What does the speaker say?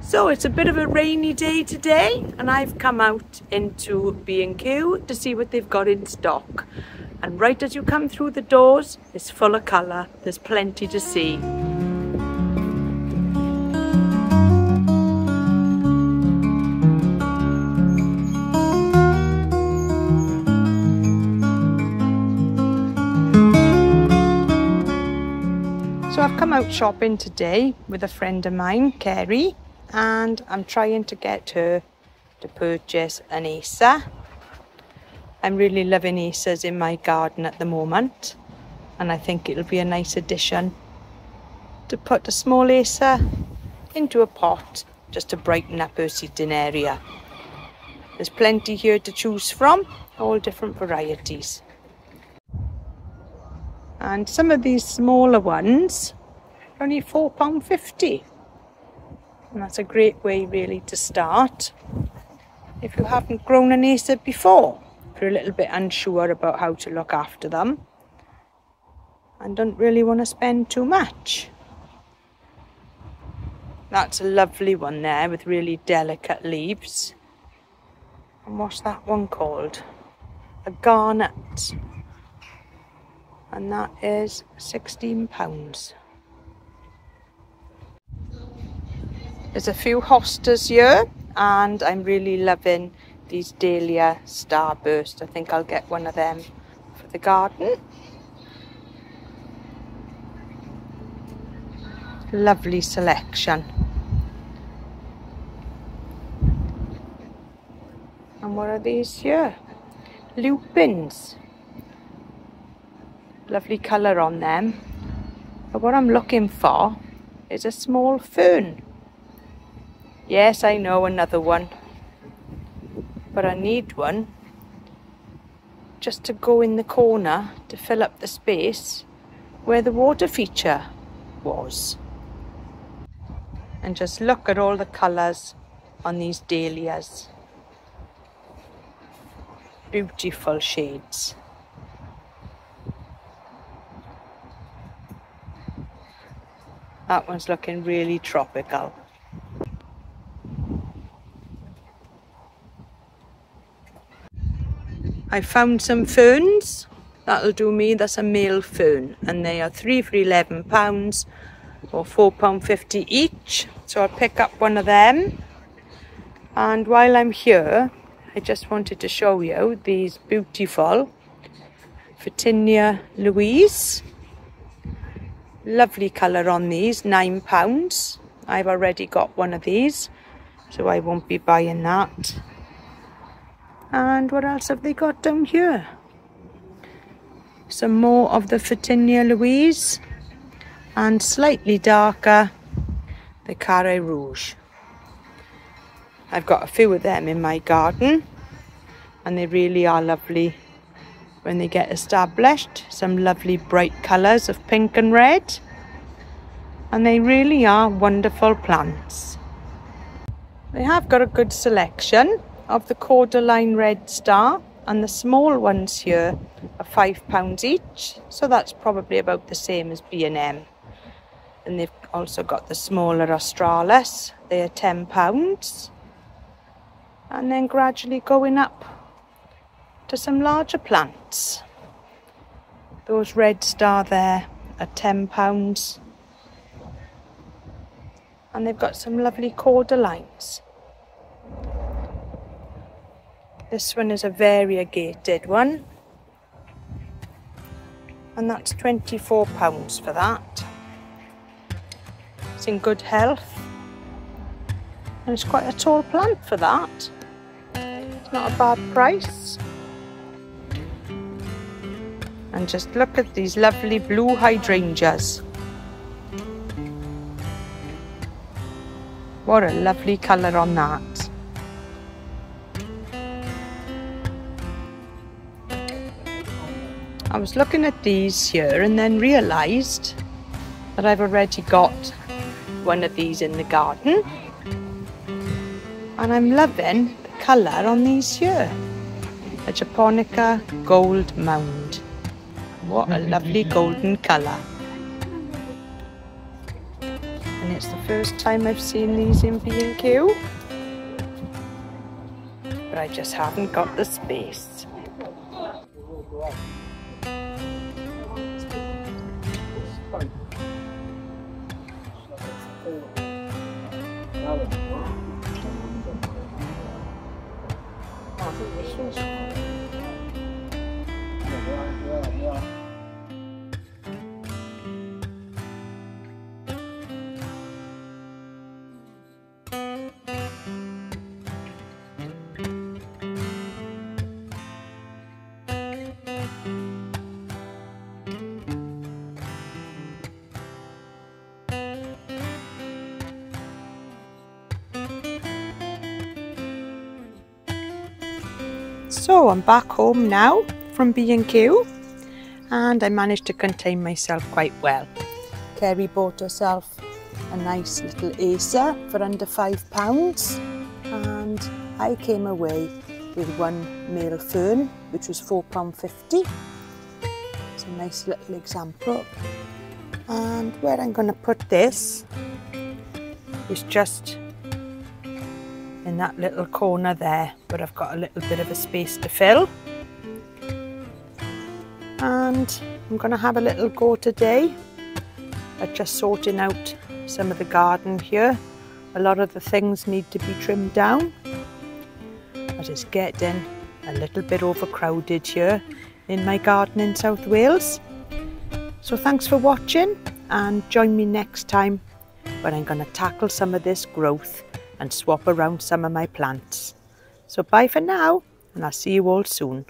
So it's a bit of a rainy day today, and I've come out into B&Q to see what they've got in stock. And right as you come through the doors, it's full of colour. There's plenty to see. So I've come out shopping today with a friend of mine, Kerry, and I'm trying to get her to purchase an Acer. I'm really loving Acers in my garden at the moment, and I think it'll be a nice addition to put a small Acer into a pot just to brighten up her seating area. There's plenty here to choose from, all different varieties. And some of these smaller ones are only £4.50. And that's a great way really to start if you haven't grown an Acer before. If you're a little bit unsure about how to look after them and don't really want to spend too much. That's a lovely one there with really delicate leaves. And what's that one called? A garnet. And that is £16. There's a few hostas here, and I'm really loving these Dahlia Starburst. I think I'll get one of them for the garden. Lovely selection. And what are these here? Lupins. Lovely colour on them. But what I'm looking for is a small fern. Yes, I know, another one. But I need one just to go in the corner to fill up the space where the water feature was. And just look at all the colours on these dahlias. Beautiful shades. That one's looking really tropical. I found some ferns. That'll do me. That's a male fern, and they are 3 for £11 or £4.50 each. So I'll pick up one of them. And while I'm here, I just wanted to show you these beautiful Virginia Louise. Lovely colour on these, £9. I've already got one of these, so I won't be buying that. And what else have they got down here? Some more of the Virginia Louise, and slightly darker, the Carré Rouge. I've got a few of them in my garden, and they really are lovely when they get established. Some lovely bright colours of pink and red, and they really are wonderful plants. They have got a good selection of the Cordyline Red Star, and the small ones here are £5 each, so that's probably about the same as B&M. And they've also got the smaller Australis, they are £10, and then gradually going up to some larger plants. Those Red Star there are £10, and they've got some lovely Cordylines. This one is a variegated one, and that's £24 for that. It's in good health, and it's quite a tall plant for that. It's not a bad price. And just look at these lovely blue hydrangeas. What a lovely colour on that. I was looking at these here and then realised that I've already got one of these in the garden, and I'm loving the colour on these here. A Japonica Gold Mound. What a lovely golden colour. And It's the first time I've seen these in B&Q, but I just haven't got the space. So I'm back home now from B&Q, and I managed to contain myself quite well. Kerry bought herself a nice little Acer for under £5, and I came away with one male fern, which was £4.50. It's a nice little example. And where I'm going to put this is just in that little corner there, but I've got a little bit of a space to fill. And I'm going to have a little go today at just sorting out some of the garden here. A lot of the things need to be trimmed down, as it's getting a little bit overcrowded here in my garden in South Wales. So thanks for watching, and join me next time when I'm going to tackle some of this growth and swap around some of my plants. So bye for now, and I'll see you all soon.